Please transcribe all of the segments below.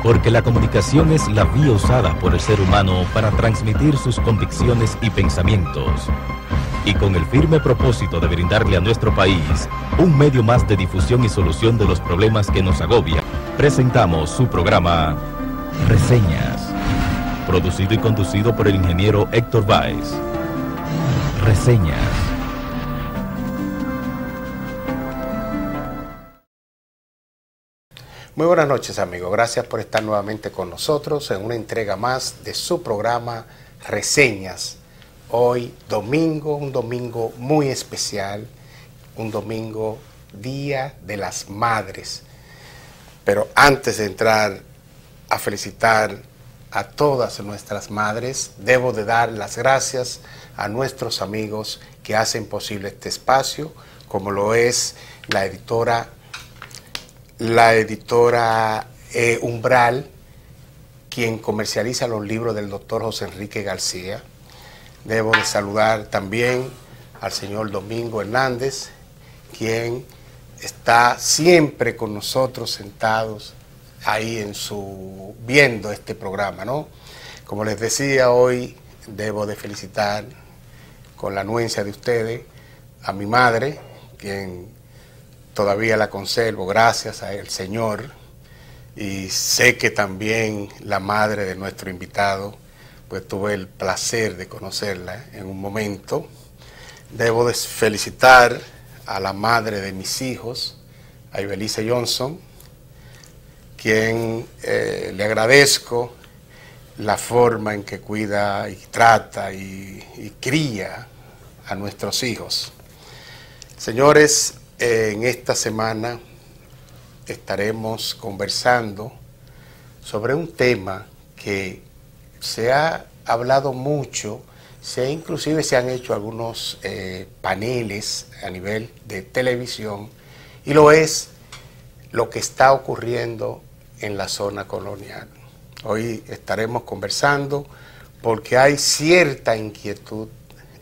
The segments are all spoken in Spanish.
Porque la comunicación es la vía usada por el ser humano para transmitir sus convicciones y pensamientos. Y con el firme propósito de brindarle a nuestro país un medio más de difusión y solución de los problemas que nos agobian, presentamos su programa Reseñas, producido y conducido por el ingeniero Héctor Báez. Reseñas. Muy buenas noches, amigos. Gracias por estar nuevamente con nosotros en una entrega más de su programa Reseñas. Hoy domingo, un domingo muy especial, un domingo Día de las Madres. Pero antes de entrar a felicitar a todas nuestras madres, debo de dar las gracias a nuestros amigos que hacen posible este espacio, como lo es la editora Umbral, quien comercializa los libros del doctor José Enrique García. Debo de saludar también al señor Domingo Hernández, quien está siempre con nosotros sentados ahí viendo este programa, ¿no? Como les decía, hoy debo de felicitar con la anuencia de ustedes a mi madre, quien todavía la conservo, gracias al Señor, y sé que también la madre de nuestro invitado, pues tuve el placer de conocerla en un momento. Debo de felicitar a la madre de mis hijos, a Ibelice Johnson, quien le agradezco la forma en que cuida y trata y cría a nuestros hijos. Señores, en esta semana estaremos conversando sobre un tema que se ha hablado mucho, inclusive se han hecho algunos paneles a nivel de televisión, y lo es lo que está ocurriendo en la zona colonial. Hoy estaremos conversando porque hay cierta inquietud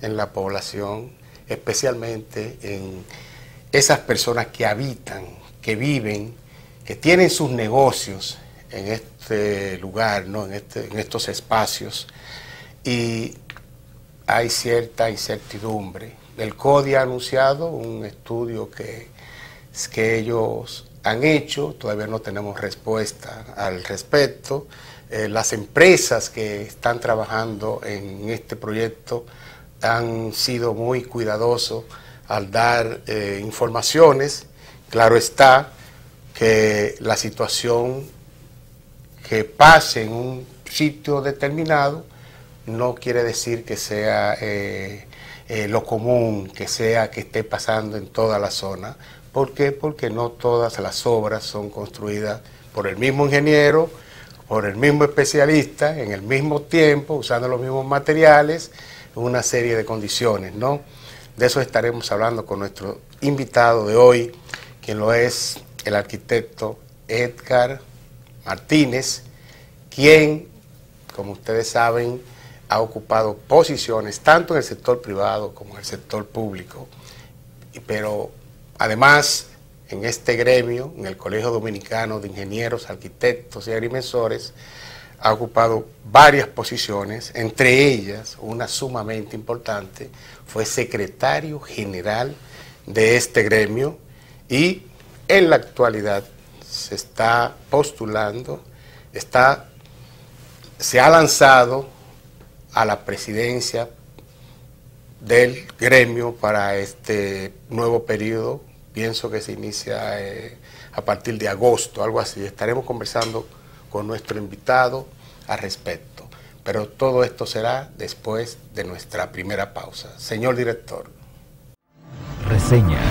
en la población, especialmente en esas personas que habitan, que viven, que tienen sus negocios en este lugar, ¿no? en estos espacios, y hay cierta incertidumbre. El CODI ha anunciado un estudio que ellos han hecho, todavía no tenemos respuesta al respecto. Las empresas que están trabajando en este proyecto han sido muy cuidadosos al dar informaciones. Claro está que la situación que pase en un sitio determinado no quiere decir que sea lo común, que esté pasando en toda la zona. ¿Por qué? Porque no todas las obras son construidas por el mismo ingeniero, por el mismo especialista, en el mismo tiempo, usando los mismos materiales, una serie de condiciones, ¿no? De eso estaremos hablando con nuestro invitado de hoy, quien lo es el arquitecto Edgar Martínez, quien, como ustedes saben, ha ocupado posiciones tanto en el sector privado como en el sector público, pero además en este gremio, en el Colegio Dominicano de Ingenieros, Arquitectos y Agrimensores, ha ocupado varias posiciones, entre ellas una sumamente importante, fue secretario general de este gremio, y en la actualidad se está postulando, se ha lanzado a la presidencia del gremio para este nuevo periodo. Pienso que se inicia a partir de agosto, algo así. Estaremos conversando con nuestro invitado al respecto. Pero todo esto será después de nuestra primera pausa. Señor director. Reseñas.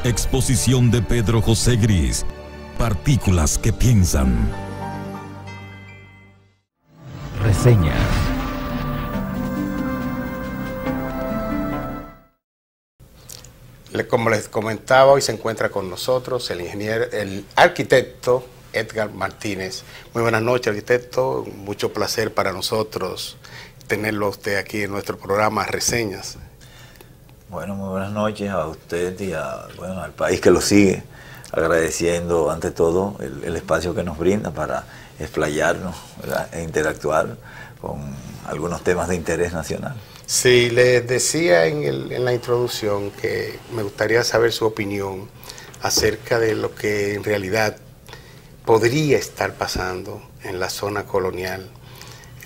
Exposición de Pedro José Gris. Partículas que piensan. Reseñas. Como les comentaba, hoy se encuentra con nosotros el arquitecto Edgar Martínez. Muy buenas noches, arquitecto. Mucho placer para nosotros tenerlo a usted aquí en nuestro programa Reseñas. Bueno, muy buenas noches a usted y al país que lo sigue, agradeciendo ante todo el espacio que nos brinda para explayarnos, ¿verdad?, e interactuar con algunos temas de interés nacional. Sí, les decía en la introducción que me gustaría saber su opinión acerca de lo que en realidad podría estar pasando en la zona colonial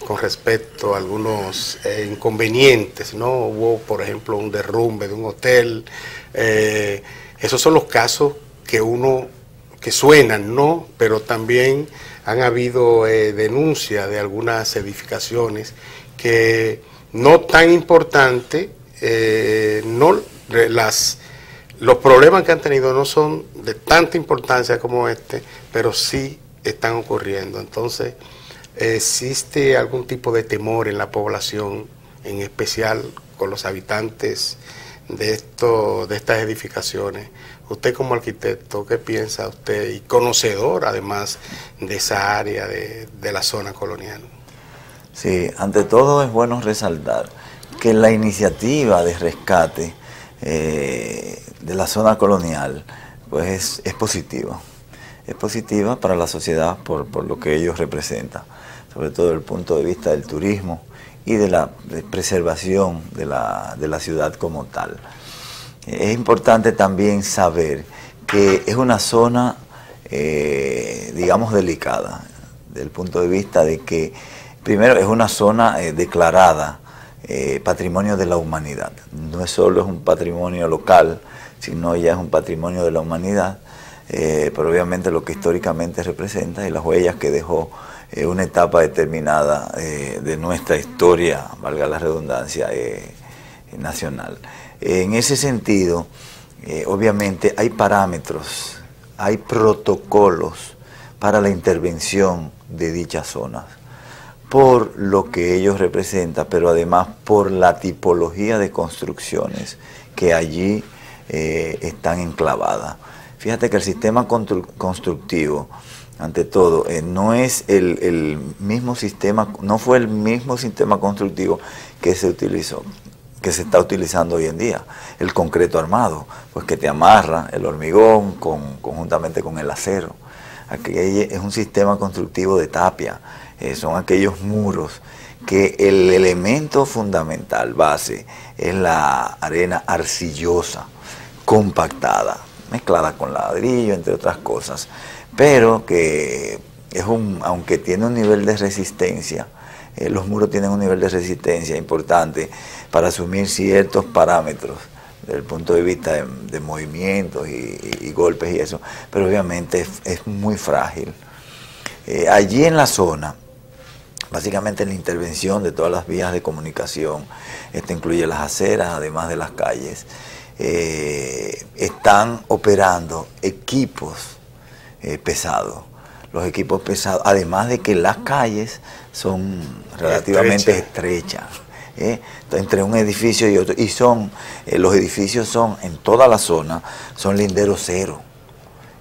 con respecto a algunos inconvenientes, ¿no? Hubo, por ejemplo, un derrumbe de un hotel. Esos son los casos que suenan, ¿no? Pero también han habido denuncias de algunas edificaciones que no tan importante, los problemas que han tenido no son de tanta importancia como este, pero sí están ocurriendo. Entonces, ¿existe algún tipo de temor en la población, en especial con los habitantes de estas edificaciones? Usted como arquitecto, ¿qué piensa usted? Y conocedor además de esa área de la zona colonial. Sí, ante todo es bueno resaltar que la iniciativa de rescate de la zona colonial pues es positiva. Es positiva para la sociedad por lo que ellos representan, sobre todo desde el punto de vista del turismo y de la preservación de la ciudad como tal. Es importante también saber que es una zona, digamos, delicada, desde el punto de vista de que primero es una zona declarada patrimonio de la humanidad. No es solo un patrimonio local, sino ya es un patrimonio de la humanidad, pero obviamente lo que históricamente representa y las huellas que dejó una etapa determinada de nuestra historia, valga la redundancia, nacional. En ese sentido, obviamente hay parámetros, hay protocolos para la intervención de dichas zonas, por lo que ellos representan, pero además por la tipología de construcciones que allí están enclavadas. Fíjate que el sistema constructivo, ante todo, no es el mismo sistema, no fue el mismo sistema constructivo que se utilizó, que se está utilizando hoy en día, el concreto armado, pues que te amarra el hormigón conjuntamente con el acero. Aquí es un sistema constructivo de tapia. Son aquellos muros que el elemento fundamental, base, es la arena arcillosa, compactada, mezclada con ladrillo, entre otras cosas, pero que aunque tiene un nivel de resistencia, los muros tienen un nivel de resistencia importante para asumir ciertos parámetros desde el punto de vista de movimientos y golpes y eso, pero obviamente es muy frágil. Allí en la zona, básicamente en la intervención de todas las vías de comunicación, esto incluye las aceras, además de las calles, están operando equipos pesados. Los equipos pesados, además de que las calles son relativamente estrechas, entre un edificio y otro, y los edificios son, en toda la zona, son lindero cero.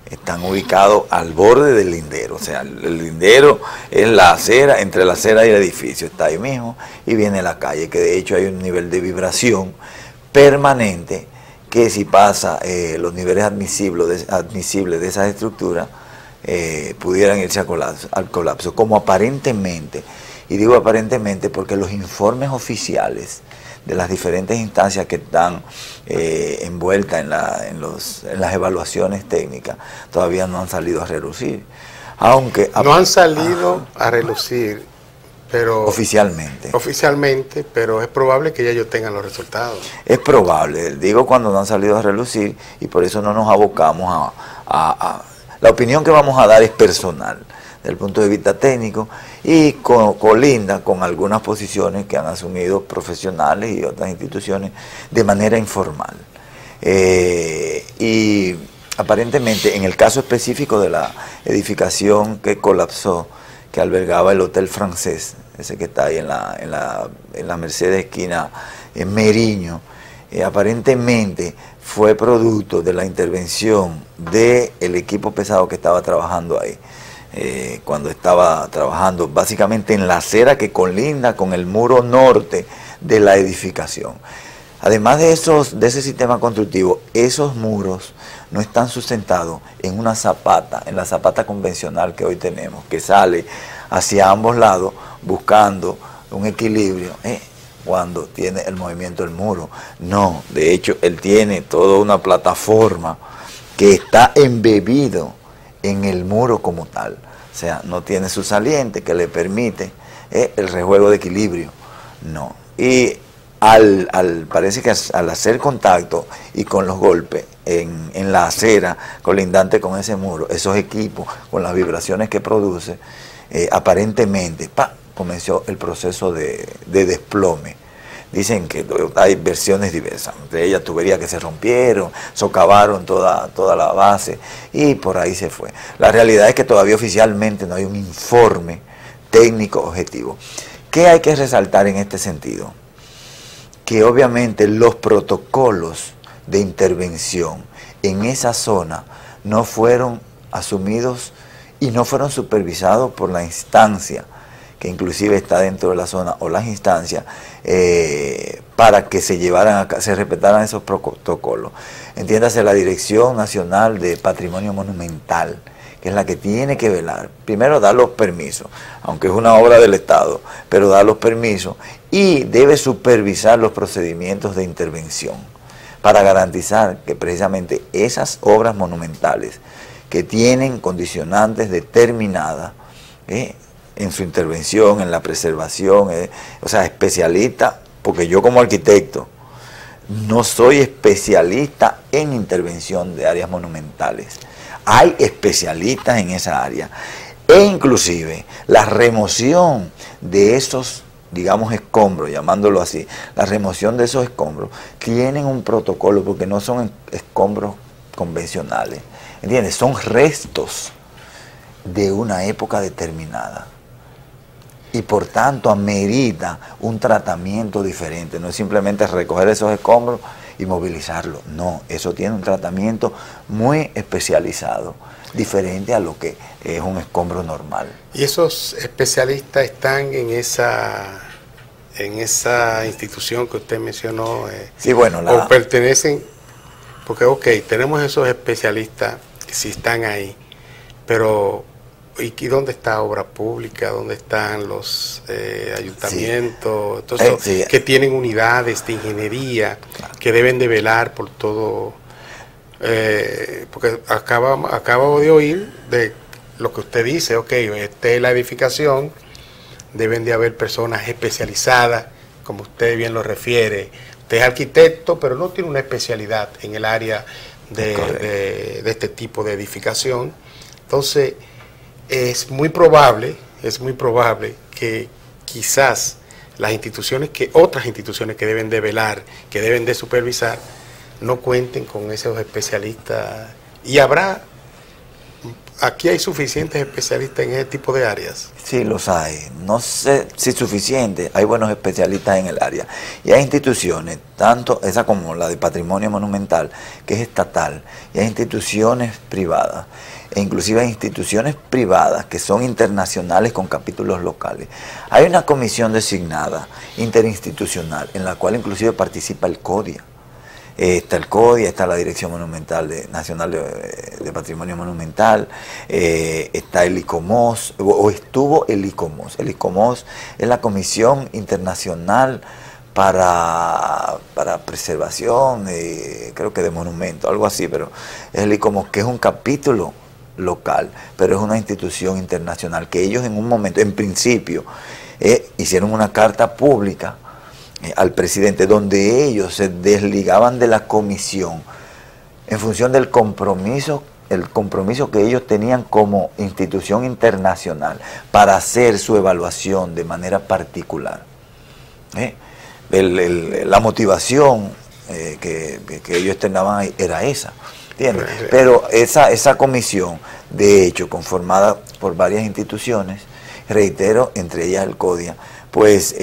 Están ubicados al borde del lindero, o sea, el lindero es la acera, entre la acera y el edificio, está ahí mismo, y viene la calle, que de hecho hay un nivel de vibración permanente, que si pasa los niveles admisibles de esas estructuras, pudieran irse al colapso, como aparentemente, y digo aparentemente porque los informes oficiales de las diferentes instancias que están envueltas en las evaluaciones técnicas todavía no han salido a relucir. Aunque no han salido a relucir, pero oficialmente, pero es probable que ya ellos tengan los resultados. Es probable, digo cuando no han salido a relucir, y por eso no nos abocamos a la opinión que vamos a dar es personal, desde el punto de vista técnico, y colinda con algunas posiciones que han asumido profesionales y otras instituciones de manera informal. Y aparentemente, en el caso específico de la edificación que colapsó, que albergaba el Hotel Francés, ese que está ahí en la Mercedes esquina en Meriño, aparentemente fue producto de la intervención del equipo pesado que estaba trabajando ahí. Cuando estaba trabajando básicamente en la acera que colinda con el muro norte de la edificación. Además de ese sistema constructivo, esos muros no están sustentados en una zapata, en la zapata convencional que hoy tenemos, que sale hacia ambos lados buscando un equilibrio cuando tiene el movimiento del muro. No, de hecho, él tiene toda una plataforma que está embebido en el muro como tal. O sea, no tiene su saliente que le permite el rejuego de equilibrio. No. Y parece que al hacer contacto y con los golpes en la acera colindante con ese muro, esos equipos, con las vibraciones que produce, aparentemente comenzó el proceso de desplome. Dicen que hay versiones diversas, entre ellas tuberías que se rompieron, socavaron toda la base y por ahí se fue. La realidad es que todavía oficialmente no hay un informe técnico objetivo. ¿Qué hay que resaltar en este sentido? Que obviamente los protocolos de intervención en esa zona no fueron asumidos y no fueron supervisados por la instancia que inclusive está dentro de la zona, o las instancias, para que se respetaran esos protocolos. Entiéndase, la Dirección Nacional de Patrimonio Monumental, que es la que tiene que velar, primero dar los permisos, aunque es una obra del Estado, pero dar los permisos, y debe supervisar los procedimientos de intervención, para garantizar que precisamente esas obras monumentales, que tienen condicionantes determinadas, en su intervención, en la preservación, o sea, especialista, porque yo como arquitecto no soy especialista en intervención de áreas monumentales. Hay especialistas en esa área, e inclusive la remoción de esos, digamos, escombros, llamándolo así, la remoción de esos escombros, tienen un protocolo, porque no son escombros convencionales, ¿entiendes? Son restos de una época determinada. Y por tanto amerita un tratamiento diferente, no es simplemente recoger esos escombros y movilizarlos, no, eso tiene un tratamiento muy especializado, diferente a lo que es un escombro normal. ¿Y esos especialistas están en esa institución que usted mencionó? Sí, bueno, ¿o pertenecen? Porque, ok, tenemos esos especialistas que sí están ahí, pero ¿y dónde está obra pública? ¿Dónde están los ayuntamientos? Sí. Entonces, que tienen unidades de ingeniería, claro, que deben de velar por todo. Porque acabo de oír de lo que usted dice, ok, esta es la edificación, deben de haber personas especializadas, como usted bien lo refiere. Usted es arquitecto, pero no tiene una especialidad en el área de este tipo de edificación. Entonces, es muy probable que quizás otras instituciones que deben de velar, que deben de supervisar, no cuenten con esos especialistas. Y aquí hay suficientes especialistas en ese tipo de áreas. Sí, los hay. No sé si suficientes, hay buenos especialistas en el área. Y hay instituciones, tanto esa como la de Patrimonio Monumental, que es estatal, y hay instituciones privadas. E inclusive hay instituciones privadas que son internacionales con capítulos locales. Hay una comisión designada interinstitucional en la cual inclusive participa el CODIA. Está el CODIA, está la Dirección Nacional de Patrimonio Monumental, está el ICOMOS, o estuvo el ICOMOS. El ICOMOS es la Comisión Internacional para Preservación, creo que de Monumentos, algo así, pero es el ICOMOS, que es un capítulo local, pero es una institución internacional, que ellos en un momento, en principio, hicieron una carta pública al presidente, donde ellos se desligaban de la comisión en función del compromiso que ellos tenían como institución internacional para hacer su evaluación de manera particular. La motivación que ellos externaban ahí era esa, ¿entiendes? Pero esa comisión, de hecho, conformada por varias instituciones, reitero, entre ellas el CODIA, pues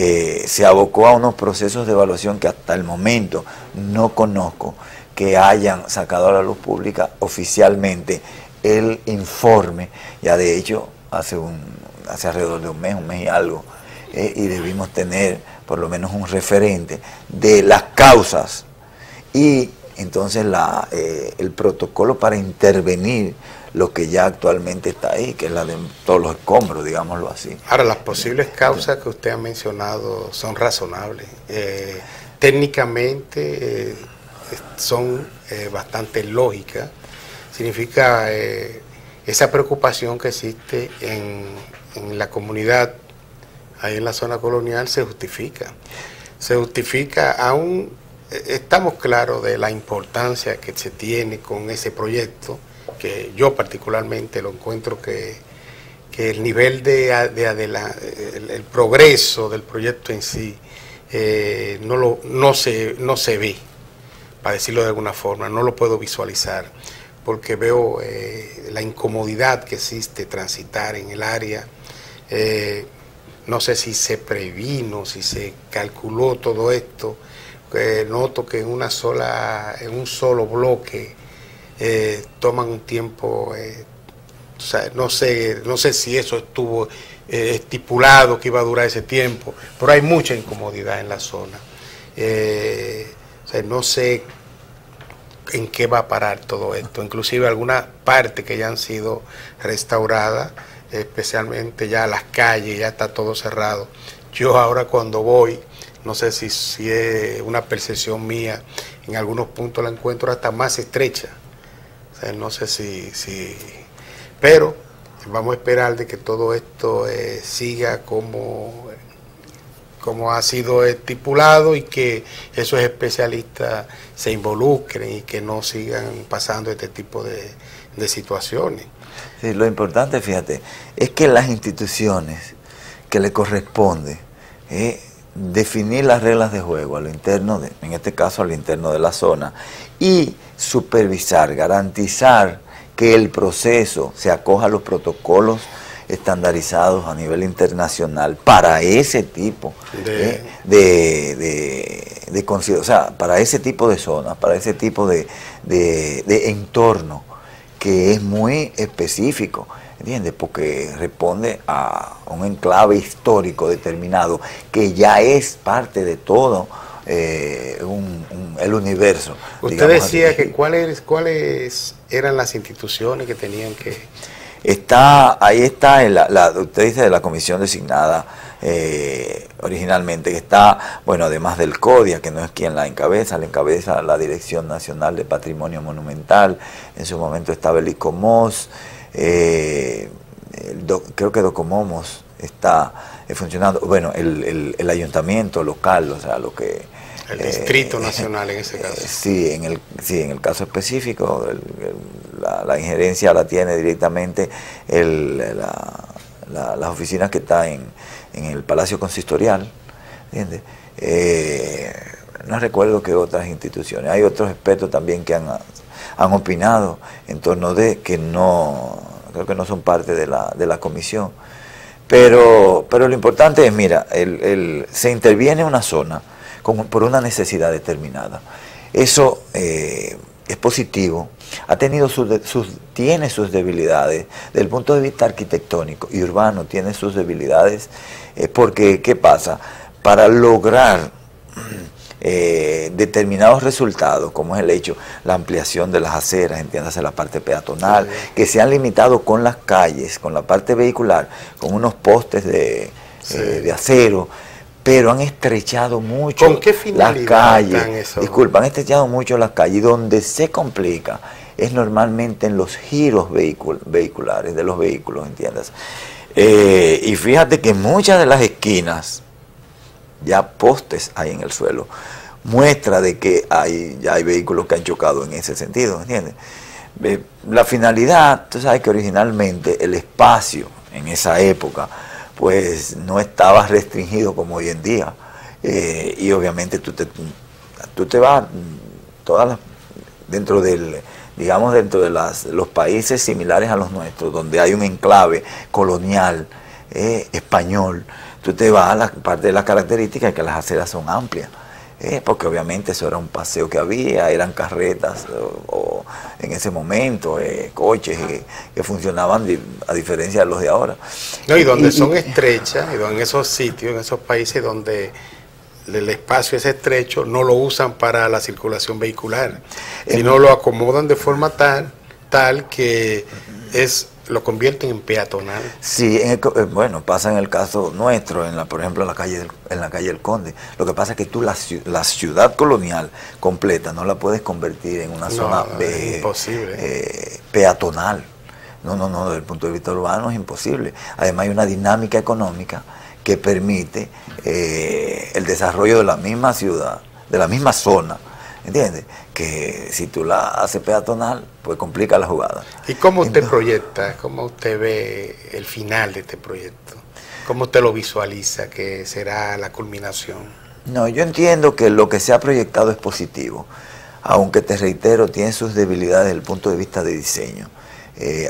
se abocó a unos procesos de evaluación que hasta el momento no conozco que hayan sacado a la luz pública oficialmente el informe. Ya de hecho, hace alrededor de un mes y algo, y debimos tener por lo menos un referente de las causas y entonces el protocolo para intervenir lo que ya actualmente está ahí, que es la de todos los escombros, digámoslo así. Ahora, las posibles causas que usted ha mencionado son razonables. Técnicamente son bastante lógicas. Significa esa preocupación que existe en la comunidad, ahí en la zona colonial, se justifica. Se justifica, aún estamos claros de la importancia que se tiene con ese proyecto, que yo particularmente lo encuentro que el nivel el progreso del proyecto en sí no se ve, para decirlo de alguna forma, no lo puedo visualizar, porque veo la incomodidad que existe transitar en el área. No sé si se previno, si se calculó todo esto. Noto que en un solo bloque toman un tiempo, o sea, no sé si eso estuvo estipulado que iba a durar ese tiempo, pero hay mucha incomodidad en la zona. O sea, no sé en qué va a parar todo esto. Inclusive algunas partes que ya han sido restauradas, especialmente ya las calles, ya está todo cerrado. Yo ahora cuando voy, no sé si es una percepción mía, en algunos puntos la encuentro hasta más estrecha. O sea, no sé pero vamos a esperar de que todo esto siga como ha sido estipulado y que esos especialistas se involucren y que no sigan pasando este tipo de situaciones. Sí, lo importante, fíjate, es que las instituciones que le corresponde definir las reglas de juego a lo interno, en este caso al interno de la zona, y supervisar, garantizar que el proceso se acoja a los protocolos estandarizados a nivel internacional para ese tipo o sea, para ese tipo de zonas, para ese tipo de entorno que es muy específico, ¿entiendes? Porque responde a un enclave histórico determinado que ya es parte de todo el universo. Usted decía que cuáles eran las instituciones que tenían que... Ahí está, usted dice de la comisión designada originalmente, que está, bueno, además del CODIA, que no es quien la encabeza la Dirección Nacional de Patrimonio Monumental, en su momento estaba el ICOMOS, creo que Docomomos está funcionando, bueno, el ayuntamiento local, o sea, lo que... El Distrito Nacional en ese caso. Sí, en el caso específico, la injerencia la tiene directamente las oficinas que están en el Palacio Consistorial, ¿entiendes? No recuerdo qué otras instituciones. Hay otros expertos también que han opinado en torno de que creo que no son parte de la comisión. Pero lo importante es, mira, se interviene en una zona por una necesidad determinada. Eso es positivo. Tiene sus debilidades. Desde el punto de vista arquitectónico y urbano tiene sus debilidades, porque, ¿qué pasa? Para lograr determinados resultados, como es el hecho, la ampliación de las aceras, entiéndase la parte peatonal, que se han limitado con las calles, con la parte vehicular, con unos postes de acero, pero han estrechado mucho las calles. Disculpa, han estrechado mucho las calles. Donde se complica es normalmente en los giros vehiculares de los vehículos, ¿entiendes? Y fíjate que en muchas de las esquinas ya postes hay en el suelo. Muestra de que ya hay vehículos que han chocado en ese sentido, ¿entiendes? La finalidad, tú sabes que originalmente el espacio en esa época pues no estaba restringido como hoy en día, y obviamente tú te vas dentro de los países similares a los nuestros, donde hay un enclave colonial español, tú te vas a la parte de las características, que las aceras son amplias, porque obviamente eso era un paseo que había, eran carretas o en ese momento, coches que funcionaban a diferencia de los de ahora. No, y donde son estrechas, y en esos sitios, en esos países donde el espacio es estrecho, no lo usan para la circulación vehicular, sino lo acomodan de forma tal que lo convierten en peatonal. Sí, bueno, pasa en el caso nuestro, por ejemplo, en la calle del Conde. Lo que pasa es que tú la ciudad colonial completa no la puedes convertir en una zona imposible. Peatonal. No, desde el punto de vista urbano es imposible. Además hay una dinámica económica que permite el desarrollo de la misma ciudad, de la misma zona, ¿entiendes? Que si tú la haces peatonal, pues complica la jugada. ¿Y cómo usted proyecta, cómo usted ve el final de este proyecto? ¿Cómo usted lo visualiza que será la culminación? No, yo entiendo que lo que se ha proyectado es positivo, aunque te reitero, tiene sus debilidades desde el punto de vista de diseño.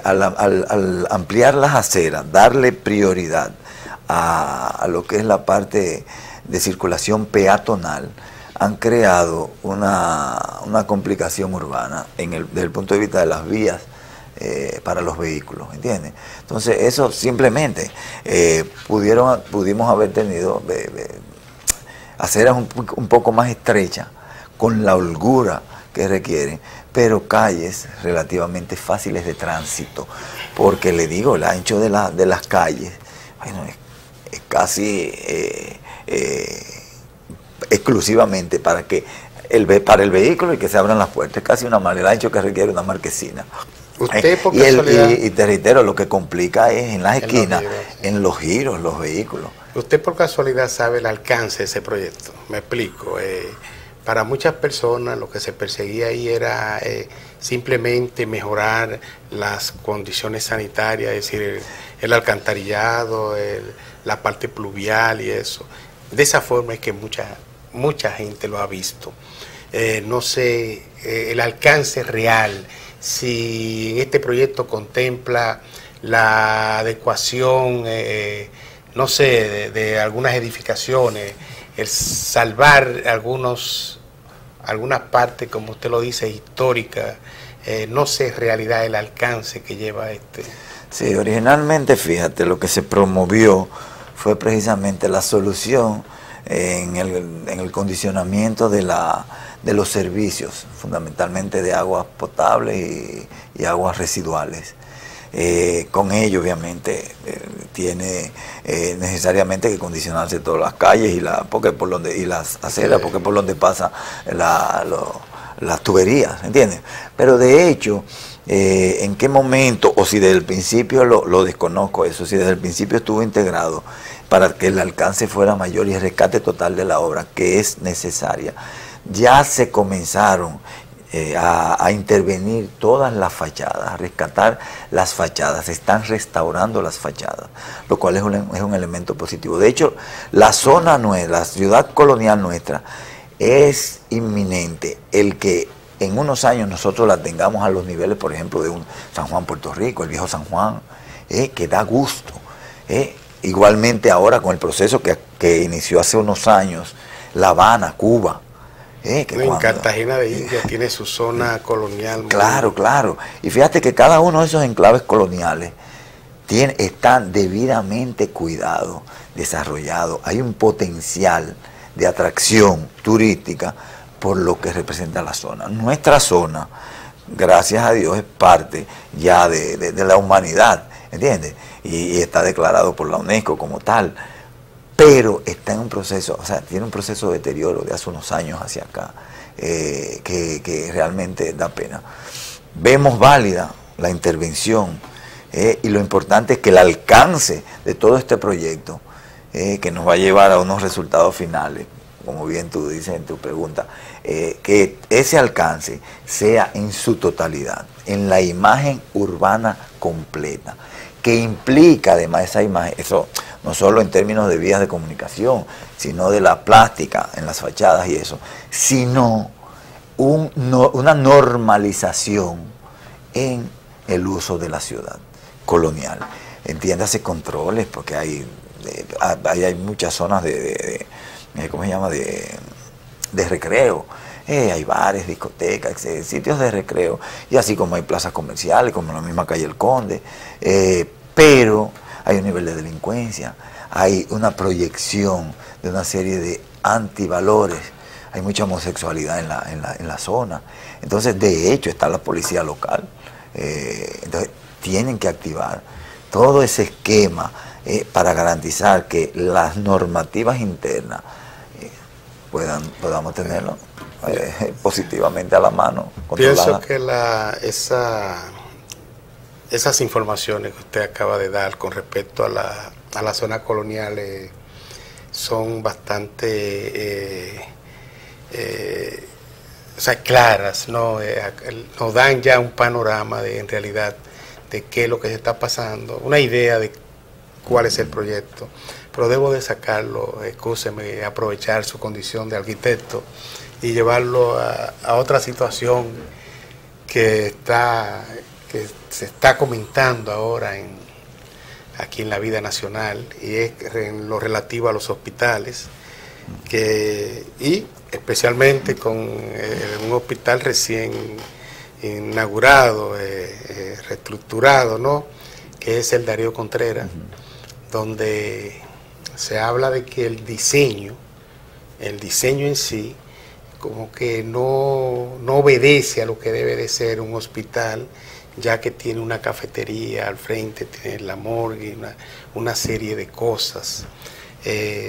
Al ampliar las aceras, darle prioridad a lo que es la parte de circulación peatonal, han creado una complicación urbana desde el punto de vista de las vías para los vehículos, ¿entiendes? Entonces eso simplemente pudimos haber tenido aceras un poco más estrechas, con la holgura que requieren, pero calles relativamente fáciles de tránsito, porque le digo, el ancho de las calles, bueno, es casi exclusivamente para el vehículo y que se abran las puertas, casi una el ancho que requiere una marquesina. Usted por casualidad, y te reitero, lo que complica es en las esquinas, en los giros, los vehículos. ¿Usted por casualidad sabe el alcance de ese proyecto? Me explico. Para muchas personas lo que se perseguía ahí era simplemente mejorar las condiciones sanitarias, es decir, el alcantarillado, la parte pluvial y eso. De esa forma es que mucha gente lo ha visto. No sé el alcance real, si en este proyecto contempla la adecuación, no sé, de algunas edificaciones, el salvar algunas partes, como usted lo dice, históricas. No sé en realidad el alcance que lleva este. Sí, originalmente, fíjate, lo que se promovió fue precisamente la solución en el condicionamiento de los servicios, fundamentalmente de aguas potables y aguas residuales. Con ello, obviamente, tiene necesariamente que condicionarse todas las calles y las aceras, porque por donde pasa las tuberías, ¿entiendes? Pero de hecho, en qué momento, o si desde el principio lo desconozco eso, si desde el principio estuvo integrado para que el alcance fuera mayor y el rescate total de la obra, que es necesaria, ya se comenzaron a intervenir todas las fachadas, a rescatar las fachadas, se están restaurando las fachadas, lo cual es un elemento positivo. De hecho, la zona nuestra, la ciudad colonial nuestra, es inminente el que en unos años nosotros la tengamos a los niveles, por ejemplo, de un San Juan, Puerto Rico, el viejo San Juan, que da gusto. Igualmente ahora con el proceso que inició hace unos años, La Habana, Cuba. Cartagena de Indias tiene su zona colonial. Claro. Y fíjate que cada uno de esos enclaves coloniales están debidamente cuidados, desarrollados. Hay un potencial de atracción turística por lo que representa la zona. Nuestra zona, gracias a Dios, es parte ya de la humanidad, ¿entiendes? Y está declarado por la UNESCO como tal, pero está en un proceso, o sea, tiene un proceso de deterioro de hace unos años hacia acá, que realmente da pena. Vemos válida la intervención, y lo importante es que el alcance de todo este proyecto, que nos va a llevar a unos resultados finales, como bien tú dices en tu pregunta, que ese alcance sea en su totalidad, en la imagen urbana completa, que implica además esa imagen, eso no solo en términos de vías de comunicación, sino de la plástica en las fachadas y eso, sino una normalización en el uso de la ciudad colonial. Entiéndase controles, porque hay muchas zonas ¿cómo se llama?, de recreo. Hay bares, discotecas, sitios de recreo, y así como hay plazas comerciales, como la misma calle El Conde, pero hay un nivel de delincuencia, hay una proyección de una serie de antivalores, hay mucha homosexualidad en la zona. Entonces, de hecho, está la policía local. Entonces, tienen que activar todo ese esquema para garantizar que las normativas internas podamos tenerlo positivamente a la mano. Pienso que esas informaciones que usted acaba de dar con respecto a la zona colonial son bastante claras, ¿no? Nos dan ya un panorama en realidad de qué es lo que se está pasando, una idea de cuál es el proyecto, pero debo de sacarlo, excúseme, aprovechar su condición de arquitecto y llevarlo a otra situación que se está comentando ahora aquí en la vida nacional, y es en lo relativo a los hospitales, y especialmente con un hospital recién inaugurado, reestructurado, ¿no?, que es el Darío Contreras, donde se habla de que el diseño en sí, como que no obedece a lo que debe de ser un hospital, ya que tiene una cafetería al frente, tiene la morgue, una serie de cosas.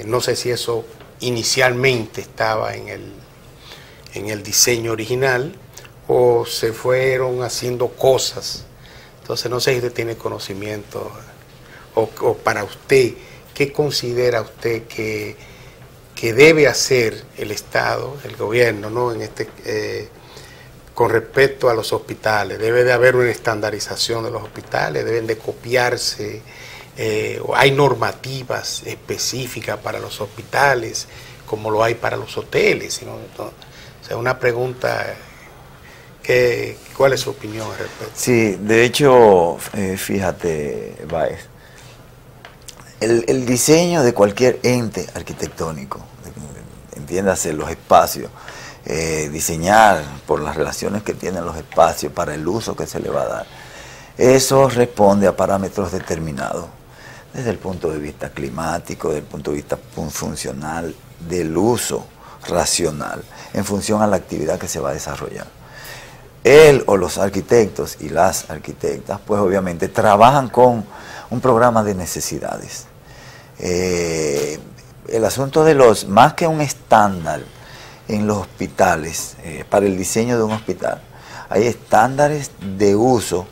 No sé si eso inicialmente estaba en el diseño original o se fueron haciendo cosas. Entonces no sé si usted tiene conocimiento o para usted, ¿qué considera usted que debe hacer el Estado, el gobierno, ¿no?, con respecto a los hospitales? ¿Debe de haber una estandarización de los hospitales? ¿Deben de copiarse? ¿Hay normativas específicas para los hospitales como lo hay para los hoteles? ¿No? O sea, una pregunta, ¿cuál es su opinión al respecto? Sí, de hecho, fíjate, Báez, el diseño de cualquier ente arquitectónico, entiéndase los espacios, diseñar por las relaciones que tienen los espacios para el uso que se le va a dar, eso responde a parámetros determinados desde el punto de vista climático, desde el punto de vista funcional, del uso racional, en función a la actividad que se va a desarrollar. Él o los arquitectos y las arquitectas, pues obviamente trabajan con un programa de necesidades. El asunto de más que un estándar en los hospitales, para el diseño de un hospital, hay estándares de uso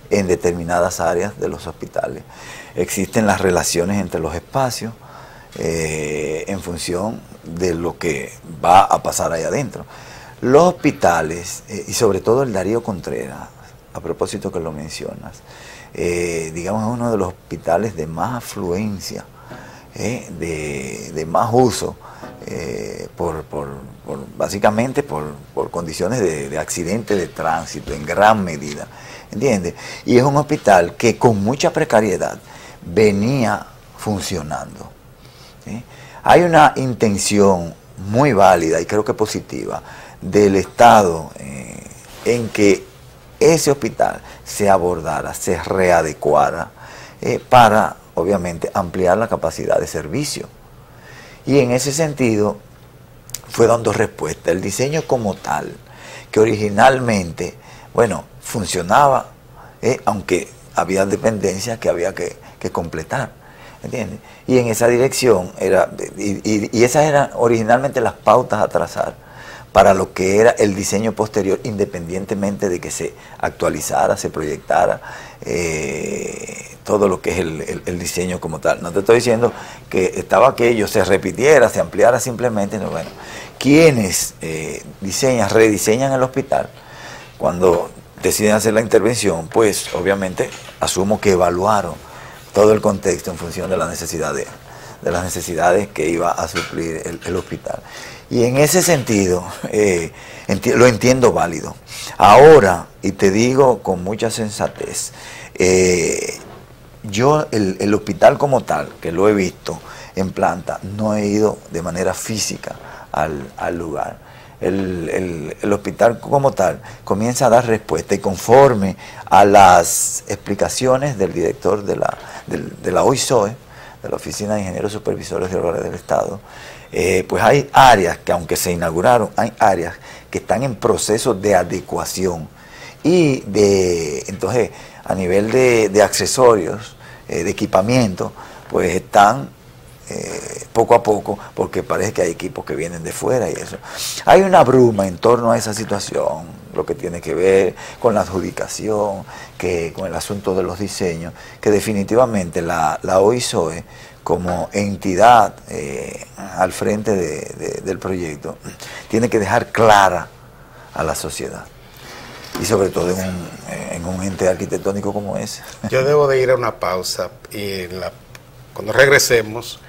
en determinadas áreas de los hospitales. Existen las relaciones entre los espacios en función de lo que va a pasar ahí adentro. Los hospitales, y sobre todo el Darío Contreras, a propósito que lo mencionas, digamos, es uno de los hospitales de más afluencia, de más uso, básicamente por condiciones de accidente de tránsito en gran medida, ¿entiendes? Y es un hospital que con mucha precariedad venía funcionando, ¿sí? Hay una intención muy válida y creo que positiva del Estado en que ese hospital se abordara, se readecuara para, obviamente, ampliar la capacidad de servicio. Y en ese sentido fue dando respuesta. El diseño como tal, que originalmente, bueno, funcionaba, aunque había dependencias que había que completar, ¿entiendes? Y en esa dirección, y esas eran originalmente las pautas a trazar para lo que era el diseño posterior, independientemente de que se actualizara, se proyectara todo lo que es el diseño como tal. No te estoy diciendo que estaba aquello, se repitiera, se ampliara simplemente, no, bueno. Quienes rediseñan el hospital, cuando deciden hacer la intervención, pues obviamente asumo que evaluaron todo el contexto en función de las necesidades que iba a suplir el hospital. Y en ese sentido, lo entiendo válido. Ahora, y te digo con mucha sensatez, yo el hospital como tal, que lo he visto en planta, no he ido de manera física al lugar. El hospital como tal comienza a dar respuesta y conforme a las explicaciones del director de la OISOE, de la Oficina de Ingenieros Supervisores de Obras del Estado, pues hay áreas que, aunque se inauguraron, hay áreas que están en proceso de adecuación y entonces a nivel de accesorios, de equipamiento, pues están poco a poco, porque parece que hay equipos que vienen de fuera y eso. Hay una bruma en torno a esa situación, lo que tiene que ver con la adjudicación, con el asunto de los diseños, que definitivamente la OISOE, como entidad al frente del proyecto, tiene que dejar clara a la sociedad. Y sobre todo en un ente arquitectónico como ese. Yo debo de ir a una pausa y cuando regresemos,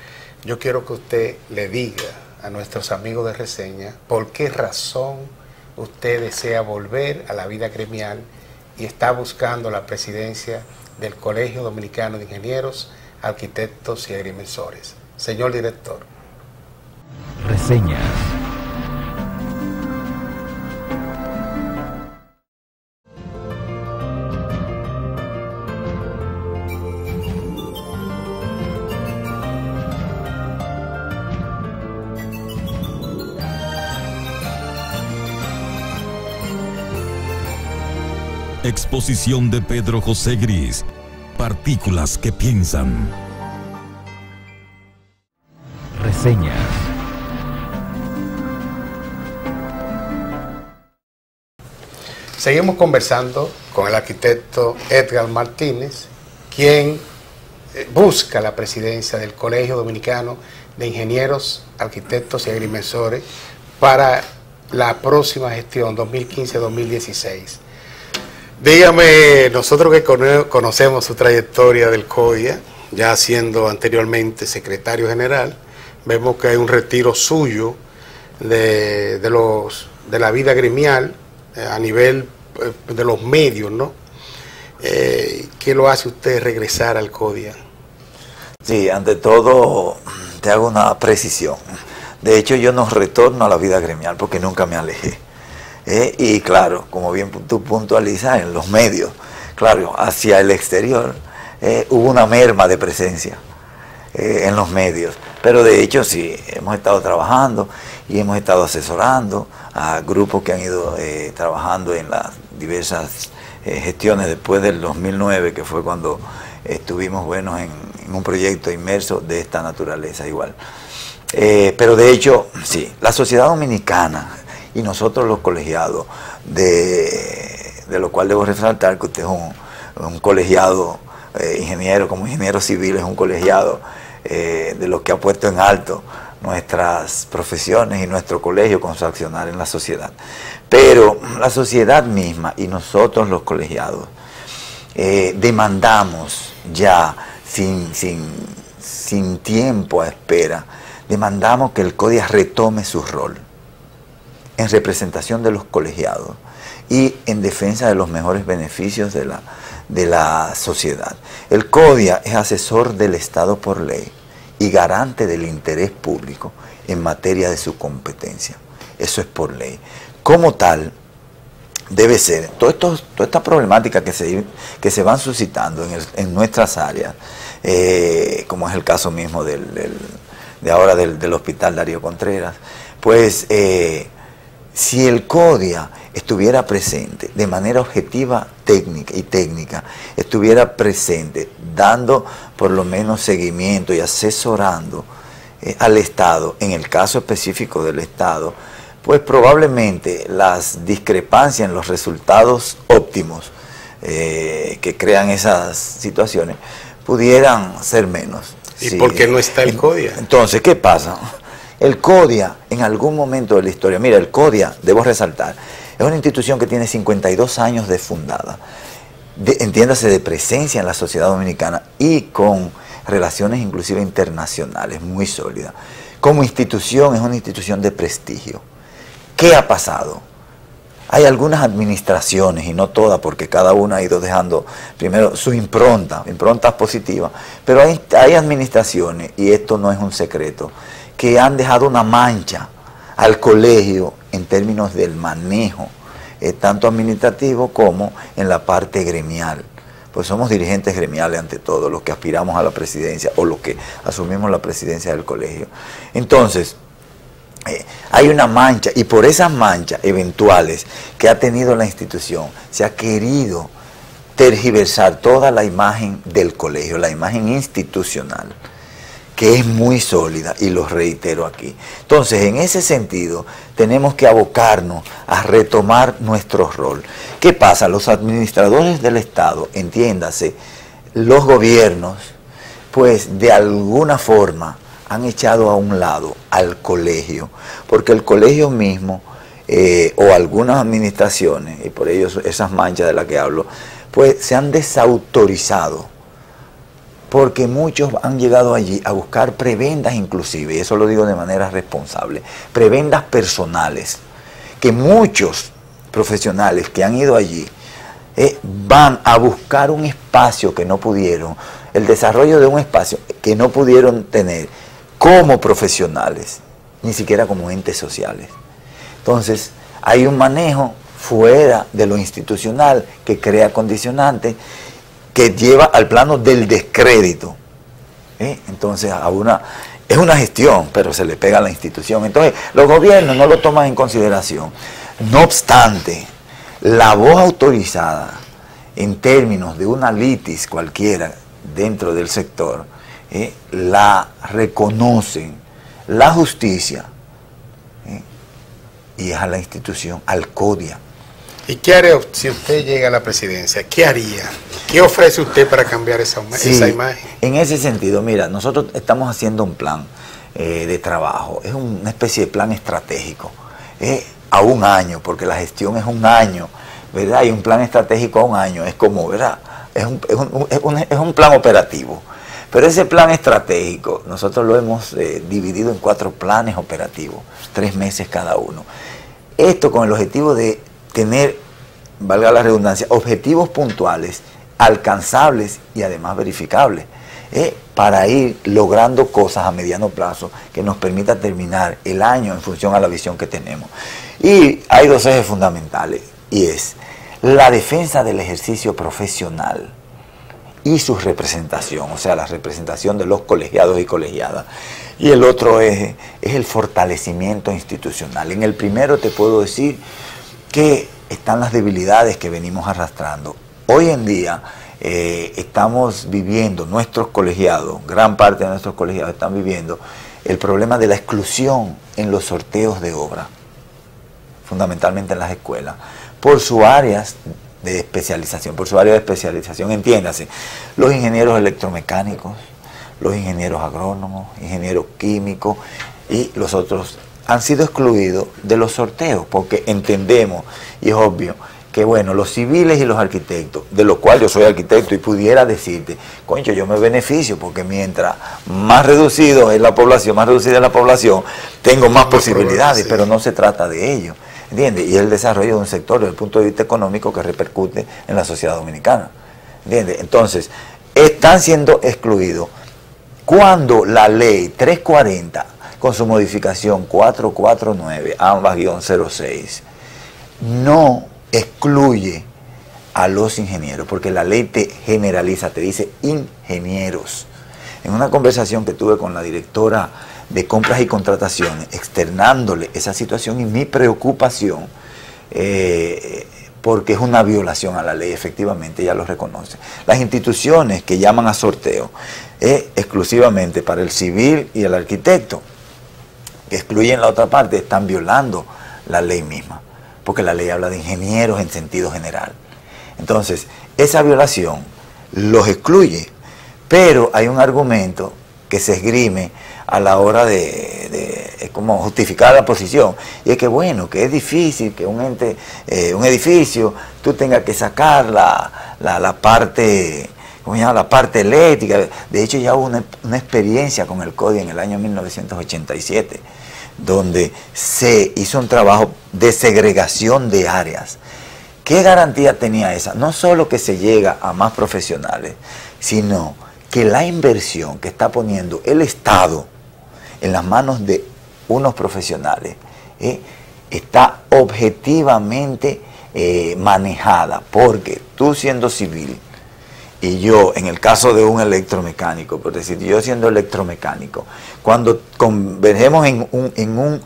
yo quiero que usted le diga a nuestros amigos de reseña por qué razón usted desea volver a la vida gremial y está buscando la presidencia del Colegio Dominicano de Ingenieros, Arquitectos y Agrimensores. Señor director. Reseñas. Exposición de Pedro José Gris. Partículas que piensan. Reseñas. Seguimos conversando con el arquitecto Edgar Martínez, quien busca la presidencia del Colegio Dominicano de Ingenieros, Arquitectos y Agrimensores para la próxima gestión 2015-2016. Dígame, nosotros que conocemos su trayectoria del CODIA, ya siendo anteriormente secretario general, vemos que hay un retiro suyo de la vida gremial a nivel de los medios, ¿no? ¿Qué lo hace usted regresar al CODIA? Sí, ante todo te hago una precisión. De hecho, yo no retorno a la vida gremial porque nunca me alejé. Y claro, como bien tú puntualizas, en los medios, claro, hacia el exterior hubo una merma de presencia en los medios, pero de hecho sí, hemos estado trabajando y hemos estado asesorando a grupos que han ido trabajando en las diversas gestiones después del 2009, que fue cuando estuvimos buenos en un proyecto inmerso de esta naturaleza igual. Pero de hecho, sí, la sociedad dominicana y nosotros los colegiados, de lo cual debo resaltar que usted es un colegiado ingeniero, como ingeniero civil, es un colegiado de los que ha puesto en alto nuestras profesiones y nuestro colegio con su accionar en la sociedad. Pero la sociedad misma y nosotros los colegiados demandamos ya sin tiempo a espera, demandamos que el CODIA retome su rol en representación de los colegiados y en defensa de los mejores beneficios de la sociedad. El CODIA es asesor del Estado por ley y garante del interés público en materia de su competencia. Eso es por ley. Como tal, debe ser, toda esta problemática que se van suscitando en nuestras áreas, como es el caso mismo de ahora del Hospital Darío Contreras, pues si el CODIA estuviera presente de manera objetiva técnica, estuviera presente dando por lo menos seguimiento y asesorando al Estado, en el caso específico del Estado, pues probablemente las discrepancias en los resultados óptimos que crean esas situaciones pudieran ser menos. ¿Y sí, por qué no está el CODIA? Entonces, ¿qué pasa? El CODIA, en algún momento de la historia, mira, el CODIA, debo resaltar, es una institución que tiene 52 años de fundada, entiéndase, de presencia en la sociedad dominicana y con relaciones inclusive internacionales muy sólidas. Como institución, es una institución de prestigio. ¿Qué ha pasado? Hay algunas administraciones, y no todas, porque cada una ha ido dejando primero su improntas positivas, pero hay administraciones, y esto no es un secreto, que han dejado una mancha al colegio en términos del manejo, tanto administrativo como en la parte gremial. Pues somos dirigentes gremiales ante todo, los que aspiramos a la presidencia o los que asumimos la presidencia del colegio. Entonces, hay una mancha, y por esas manchas eventuales que ha tenido la institución, se ha querido tergiversar toda la imagen del colegio, la imagen institucional, que es muy sólida, y lo reitero aquí. Entonces, en ese sentido, tenemos que abocarnos a retomar nuestro rol. ¿Qué pasa? Los administradores del Estado, entiéndase, los gobiernos, pues de alguna forma han echado a un lado al colegio, porque el colegio mismo, o algunas administraciones, y por ello esas manchas de las que hablo, pues se han desautorizado, porque muchos han llegado allí a buscar prebendas inclusive, y eso lo digo de manera responsable, prebendas personales, que muchos profesionales que han ido allí van a buscar un espacio que no pudieron, el desarrollo de un espacio que no pudieron tener como profesionales, ni siquiera como entes sociales. Entonces, hay un manejo fuera de lo institucional que crea condicionantes, que lleva al plano del descrédito. Entonces, es una gestión, pero se le pega a la institución. Entonces, los gobiernos no lo toman en consideración. No obstante, la voz autorizada en términos de una litis cualquiera dentro del sector, la reconocen la justicia, y es a la institución, al CODIA. ¿Y qué haría si usted llega a la presidencia? ¿Qué haría? ¿Qué ofrece usted para cambiar esa imagen? En ese sentido, mira, nosotros estamos haciendo un plan de trabajo, es una especie de plan estratégico, a un año, porque la gestión es un año, ¿verdad? Y un plan estratégico a un año es como, ¿verdad? Es un plan operativo. Pero ese plan estratégico, nosotros lo hemos dividido en 4 planes operativos, 3 meses cada uno. Esto con el objetivo de tener, valga la redundancia, objetivos puntuales, alcanzables y además verificables, para ir logrando cosas a mediano plazo que nos permita terminar el año en función a la visión que tenemos. Y hay 2 ejes fundamentales, y es la defensa del ejercicio profesional y su representación, o sea, la representación de los colegiados y colegiadas. Y el otro eje es el fortalecimiento institucional. En el primero te puedo decir que están las debilidades que venimos arrastrando. Hoy en día estamos viviendo, nuestros colegiados, gran parte de nuestros colegiados están viviendo el problema de la exclusión en los sorteos de obra, fundamentalmente en las escuelas, por sus áreas de especialización, entiéndase, los ingenieros electromecánicos, los ingenieros agrónomos, ingenieros químicos y los otros han sido excluidos de los sorteos, porque entendemos, y es obvio, que bueno, los civiles y los arquitectos, de los cuales yo soy arquitecto y pudiera decirte, concho, yo me beneficio, porque mientras más reducida es la población, tengo más posibilidades, pero no se trata de ello. ¿Entiendes? Y el desarrollo de un sector desde el punto de vista económico que repercute en la sociedad dominicana. ¿Entiendes? Entonces, están siendo excluidos cuando la ley 340, con su modificación 449, ambas-06, no excluye a los ingenieros, porque la ley te generaliza, te dice ingenieros. En una conversación que tuve con la directora de compras y contrataciones, externándole esa situación y mi preocupación, porque es una violación a la ley, efectivamente ella lo reconoce. Las instituciones que llaman a sorteo es exclusivamente para el civil y el arquitecto, que excluyen la otra parte, están violando la ley misma, porque la ley habla de ingenieros en sentido general. Entonces, esa violación los excluye, pero hay un argumento que se esgrime a la hora de como justificar la posición, y es que bueno, que es difícil que un edificio, tú tengas que sacar la parte, ¿cómo se llama?, la parte eléctrica. De hecho, ya hubo una experiencia con el CODIA en el año 1987, donde se hizo un trabajo de segregación de áreas. ¿Qué garantía tenía esa? No solo que se llega a más profesionales, sino que la inversión que está poniendo el Estado en las manos de unos profesionales está objetivamente manejada, porque tú siendo civil y yo, en el caso de un electromecánico, por decir, yo siendo electromecánico, cuando convergemos en un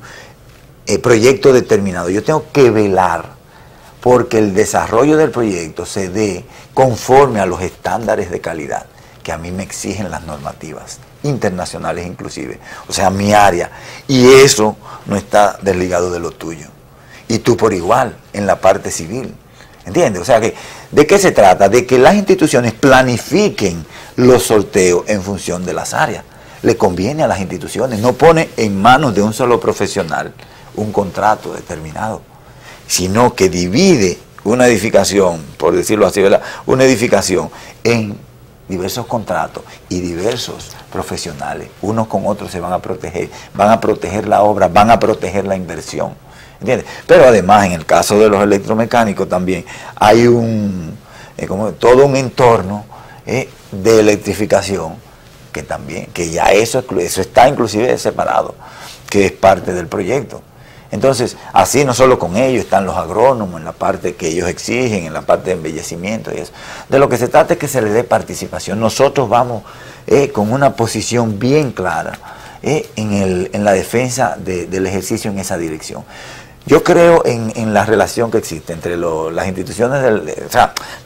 proyecto determinado, yo tengo que velar porque el desarrollo del proyecto se dé conforme a los estándares de calidad que a mí me exigen las normativas internacionales inclusive, o sea, mi área, y eso no está desligado de lo tuyo, y tú por igual en la parte civil, ¿entiendes? O sea, que ¿de qué se trata? De que las instituciones planifiquen los sorteos en función de las áreas. Le conviene a las instituciones, no pone en manos de un solo profesional un contrato determinado, sino que divide una edificación, por decirlo así, ¿verdad? Una edificación en diversos contratos y diversos profesionales, unos con otros se van a proteger la obra, van a proteger la inversión, ¿entiendes? Pero además en el caso de los electromecánicos también hay todo un entorno de electrificación que ya eso está inclusive separado, que es parte del proyecto. Entonces, así no solo con ellos, están los agrónomos en la parte que ellos exigen, en la parte de embellecimiento y eso. De lo que se trata es que se le dé participación. Nosotros vamos con una posición bien clara en la defensa del ejercicio en esa dirección. Yo creo en la relación que existe entre las instituciones,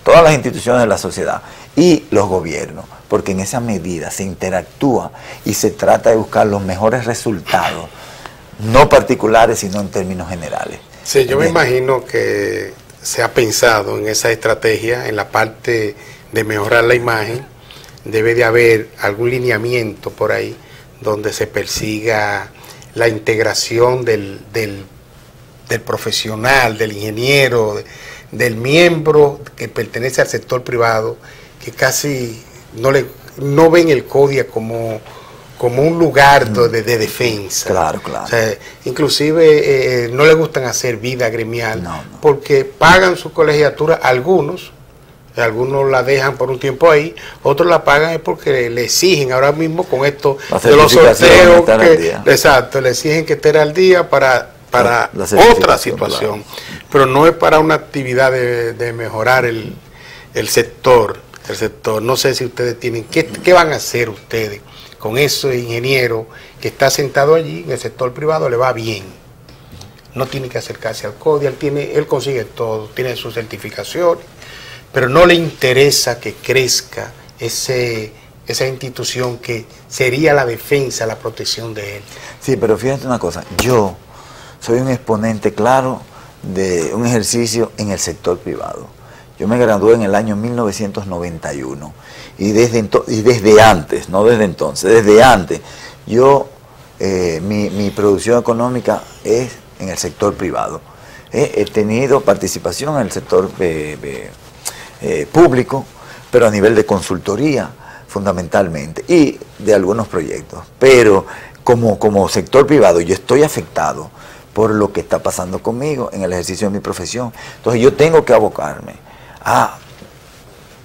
todas las instituciones de la sociedad y los gobiernos, porque en esa medida se interactúa y se trata de buscar los mejores resultados, no particulares, sino en términos generales. Sí, yo me imagino que se ha pensado en esa estrategia, en la parte de mejorar la imagen, debe de haber algún lineamiento por ahí donde se persiga la integración del profesional, del ingeniero, del miembro que pertenece al sector privado, que casi no ven el CODIA como un lugar de defensa. Claro, claro. O sea, inclusive no le gustan hacer vida gremial, porque pagan su colegiatura, algunos la dejan por un tiempo ahí, otros la pagan es porque le exigen ahora mismo con esto de los sorteos, exacto, le exigen que esté al día para otra situación, claro. Pero no es para una actividad de mejorar el sector. No sé si ustedes tienen, ¿qué van a hacer ustedes con ese ingeniero que está sentado allí en el sector privado? Le va bien, no tiene que acercarse al CODIA, él consigue todo, tiene su certificación, pero no le interesa que crezca esa institución que sería la defensa, la protección de él. Sí, pero fíjate una cosa, yo soy un exponente claro de un ejercicio en el sector privado. Yo me gradué en el año 1991 y desde antes, no desde entonces, desde antes, mi producción económica es en el sector privado. He tenido participación en el sector público, pero a nivel de consultoría fundamentalmente y de algunos proyectos. Pero como sector privado yo estoy afectado por lo que está pasando conmigo en el ejercicio de mi profesión. Entonces yo tengo que abocarme a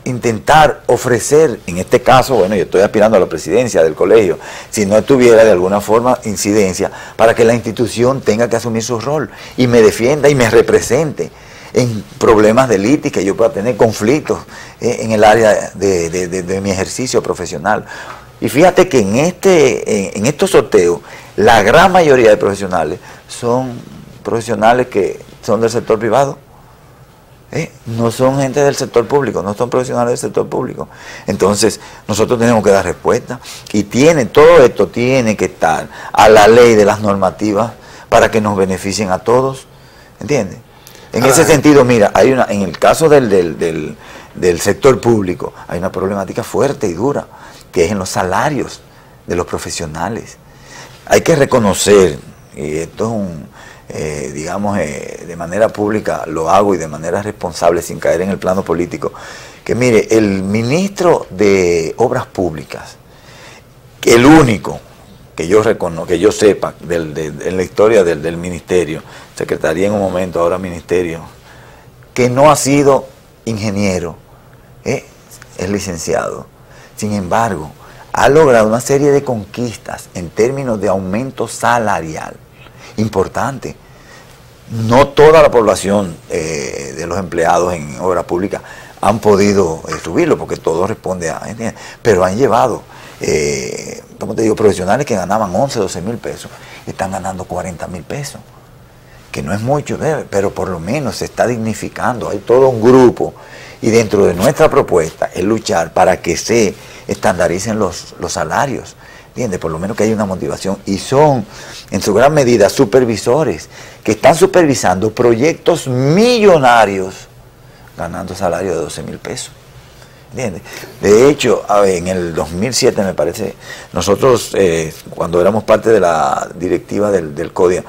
intentar ofrecer, en este caso, bueno, yo estoy aspirando a la presidencia del colegio, si no tuviera de alguna forma incidencia, para que la institución tenga que asumir su rol y me defienda y me represente en problemas de litis que yo pueda tener, conflictos en el área de mi ejercicio profesional. Y fíjate que en estos sorteos, la gran mayoría de profesionales son profesionales que son del sector privado. No son gente del sector público, no son profesionales del sector público. Entonces, nosotros tenemos que dar respuesta y todo esto tiene que estar a la ley de las normativas para que nos beneficien a todos, ¿entiendes? En ese sentido, mira, en el caso del sector público, hay una problemática fuerte y dura, que es en los salarios de los profesionales. Hay que reconocer, y esto es digamos, de manera pública lo hago y de manera responsable, sin caer en el plano político, que mire, el ministro de Obras Públicas, el único que yo reconozco, que yo sepa, en la historia del ministerio, secretaría en un momento, ahora ministerio, que no ha sido ingeniero, es licenciado. Sin embargo, ha logrado una serie de conquistas en términos de aumento salarial importante. No toda la población de los empleados en obra pública han podido subirlo, porque todo responde a... ¿entiendes? Pero han llevado, como te digo, profesionales que ganaban 11, 12 mil pesos, están ganando 40 mil pesos, que no es mucho, pero por lo menos se está dignificando. Hay todo un grupo, y dentro de nuestra propuesta es luchar para que se estandaricen los salarios, ¿entiendes? Por lo menos que haya una motivación, y son en su gran medida supervisores que están supervisando proyectos millonarios ganando salario de 12 mil pesos, ¿entiendes? De hecho, en el 2007 me parece, nosotros cuando éramos parte de la directiva del CODIA,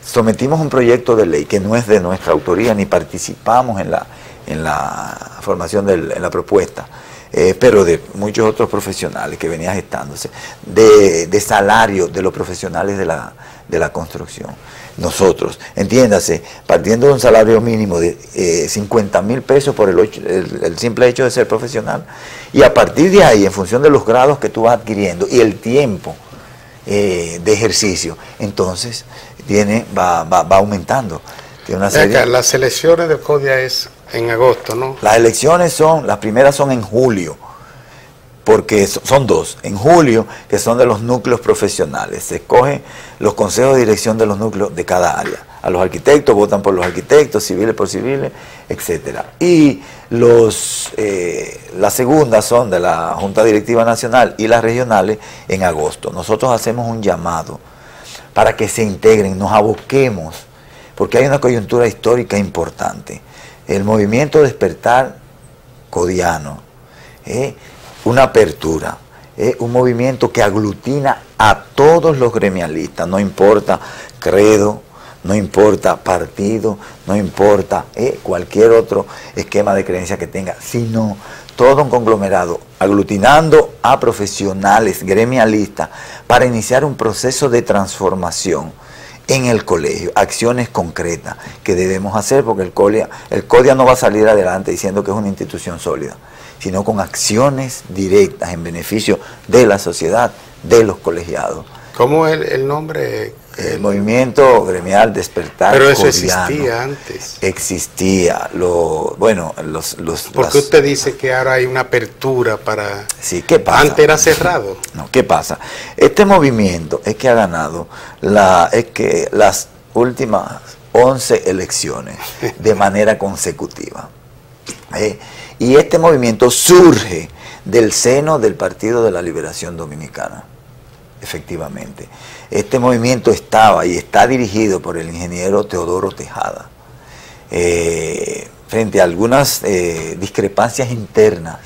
sometimos un proyecto de ley que no es de nuestra autoría, ni participamos en la formación en la propuesta, pero de muchos otros profesionales que venían gestándose, de salario de los profesionales de la construcción. Nosotros, entiéndase, partiendo de un salario mínimo de 50 mil pesos por el simple hecho de ser profesional, y a partir de ahí, en función de los grados que tú vas adquiriendo y el tiempo de ejercicio, entonces va aumentando. Tiene una serie. Las elecciones del CODIA es en agosto, ¿no? Las primeras son en julio, porque son dos. En julio, que son de los núcleos profesionales, se escogen los consejos de dirección de los núcleos de cada área. A los arquitectos votan por los arquitectos, civiles por civiles, etcétera. Y las segundas son de la Junta Directiva Nacional y las regionales en agosto. Nosotros hacemos un llamado para que se integren, nos aboquemos, porque hay una coyuntura histórica importante. El movimiento Despertar Codiano, una apertura, un movimiento que aglutina a todos los gremialistas, no importa credo, no importa partido, no importa cualquier otro esquema de creencia que tenga, sino todo un conglomerado, aglutinando a profesionales gremialistas para iniciar un proceso de transformación en el colegio, acciones concretas que debemos hacer, porque el CODIA no va a salir adelante diciendo que es una institución sólida, sino con acciones directas en beneficio de la sociedad, de los colegiados. ¿Cómo es el nombre? El movimiento gremial Despertar Pero eso Codiano. existía antes. Existía. Porque usted dice que ahora hay una apertura para... Sí, ¿qué pasa? Antes era cerrado. No, ¿qué pasa? Este movimiento es que ha ganado las últimas 11 elecciones de manera consecutiva. Y este movimiento surge del seno del Partido de la Liberación Dominicana. Efectivamente. Este movimiento estaba y está dirigido por el ingeniero Teodoro Tejada. Frente a algunas discrepancias internas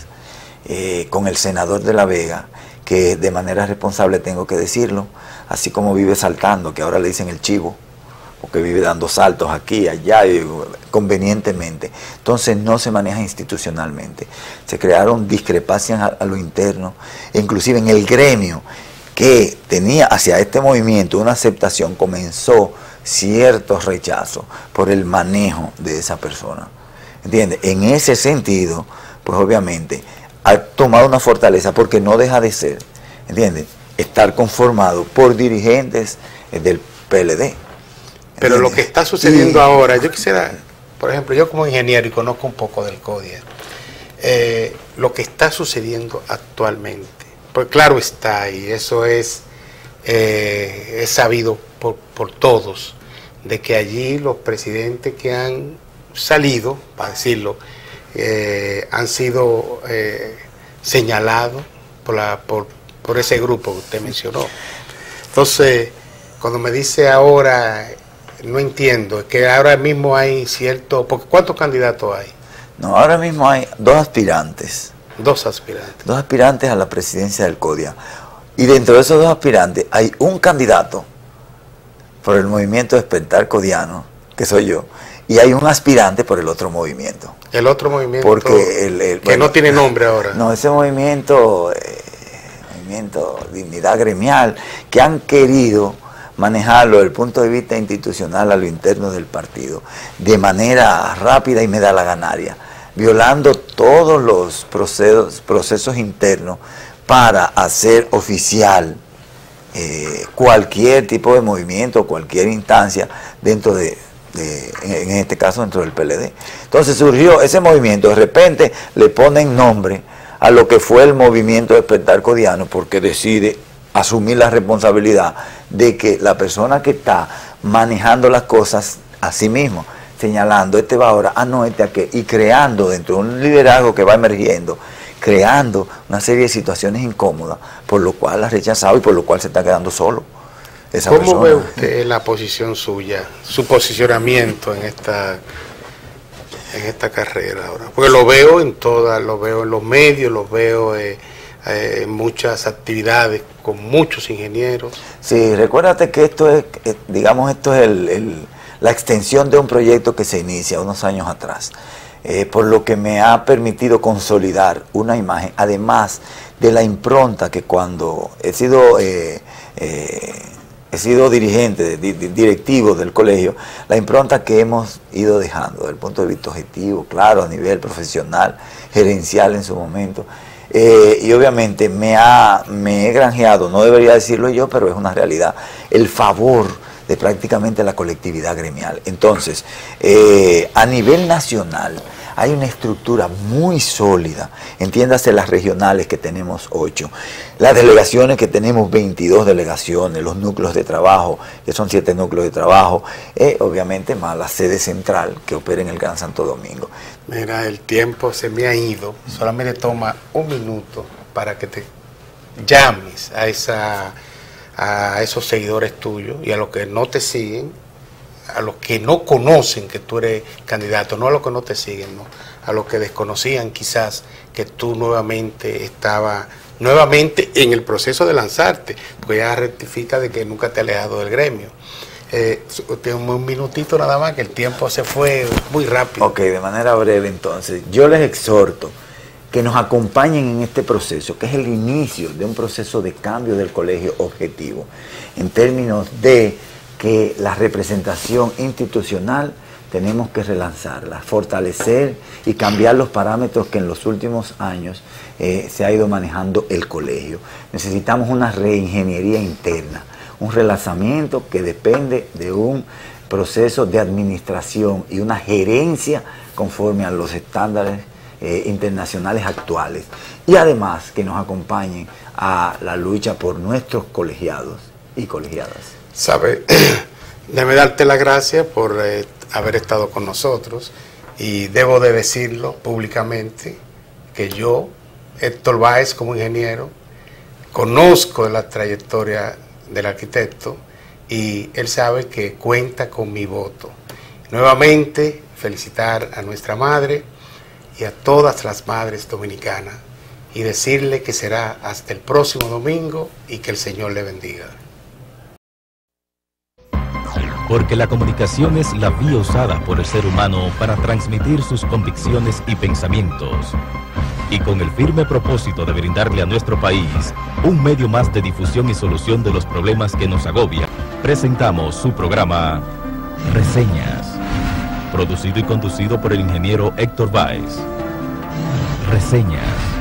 con el senador de La Vega, que de manera responsable tengo que decirlo, así como vive saltando, que ahora le dicen el chivo, porque vive dando saltos aquí, allá, convenientemente. Entonces no se maneja institucionalmente. Se crearon discrepancias a lo interno, e inclusive en el gremio, que tenía hacia este movimiento una aceptación, comenzó ciertos rechazos por el manejo de esa persona. ¿Entiendes? En ese sentido, pues obviamente, ha tomado una fortaleza porque no deja de ser, ¿entiendes?, estar conformado por dirigentes del PLD. ¿Entiendes? Pero lo que está sucediendo ahora, yo quisiera, por ejemplo, yo como ingeniero y conozco un poco del CODIA, lo que está sucediendo actualmente, pues claro está, y eso es sabido por todos, de que allí los presidentes que han salido, para decirlo, han sido señalados por ese grupo que usted mencionó. Entonces, cuando me dice ahora, no entiendo, es que ahora mismo hay porque ¿cuántos candidatos hay? No, ahora mismo hay dos aspirantes. Dos aspirantes. Dos aspirantes a la presidencia del CODIA. Y dentro de esos dos aspirantes hay un candidato por el movimiento Despertar Codiano, que soy yo, y hay un aspirante por el otro movimiento. El otro movimiento, porque que no tiene nombre ahora. No, ese movimiento Dignidad Gremial, que han querido manejarlo desde el punto de vista institucional a lo interno del partido, de manera rápida y medalaganaria, violando todos los procesos internos para hacer oficial cualquier tipo de movimiento, cualquier instancia dentro de en este caso dentro del PLD. Entonces surgió ese movimiento, de repente le ponen nombre a lo que fue el movimiento Despertar Codiano, porque decide asumir la responsabilidad de que la persona que está manejando las cosas a sí mismo, señalando, este va ahora, no, este aquel, y creando dentro de un liderazgo que va emergiendo, creando una serie de situaciones incómodas, por lo cual ha rechazado y por lo cual se está quedando solo. ¿Cómo ve usted la posición suya, su posicionamiento en esta carrera ahora? Porque lo veo en todas, lo veo en los medios, lo veo en muchas actividades con muchos ingenieros. Sí, recuérdate que esto es, digamos, esto es la extensión de un proyecto que se inicia unos años atrás, por lo que me ha permitido consolidar una imagen, además de la impronta que cuando he sido dirigente, directivo del colegio, la impronta que hemos ido dejando desde el punto de vista objetivo, claro, a nivel profesional, gerencial en su momento, y obviamente me he granjeado, no debería decirlo yo, pero es una realidad, el favor de prácticamente la colectividad gremial. Entonces, a nivel nacional hay una estructura muy sólida, entiéndase las regionales que tenemos 8, las delegaciones que tenemos 22 delegaciones, los núcleos de trabajo, que son 7 núcleos de trabajo, obviamente más la sede central que opera en el Gran Santo Domingo. Mira, el tiempo se me ha ido, solamente toma un minuto para que te llames a esos seguidores tuyos y a los que no te siguen, a los que no conocen que tú eres candidato, no a los que no te siguen, no, a los que desconocían quizás que tú nuevamente estabas en el proceso de lanzarte, porque ya rectifica de que nunca te has alejado del gremio. Tengo un minutito nada más, que el tiempo se fue muy rápido. Ok, de manera breve entonces, yo les exhorto que nos acompañen en este proceso, que es el inicio de un proceso de cambio del colegio objetivo, en términos de que la representación institucional tenemos que relanzarla, fortalecer y cambiar los parámetros que en los últimos años se ha ido manejando el colegio. Necesitamos una reingeniería interna, un relanzamiento que depende de un proceso de administración y una gerencia conforme a los estándares internacionales actuales, y además que nos acompañen a la lucha por nuestros colegiados y colegiadas. Sabe, déjame darte las gracias por haber estado con nosotros, y debo de decirlo públicamente que yo, Héctor Báez, como ingeniero, conozco la trayectoria del arquitecto y él sabe que cuenta con mi voto. Nuevamente, felicitar a nuestra madre y a todas las madres dominicanas y decirle que será hasta el próximo domingo y que el Señor le bendiga. Porque la comunicación es la vía usada por el ser humano para transmitir sus convicciones y pensamientos. Y con el firme propósito de brindarle a nuestro país un medio más de difusión y solución de los problemas que nos agobian, presentamos su programa Reseñas, producido y conducido por el ingeniero Héctor Báez. Reseñas.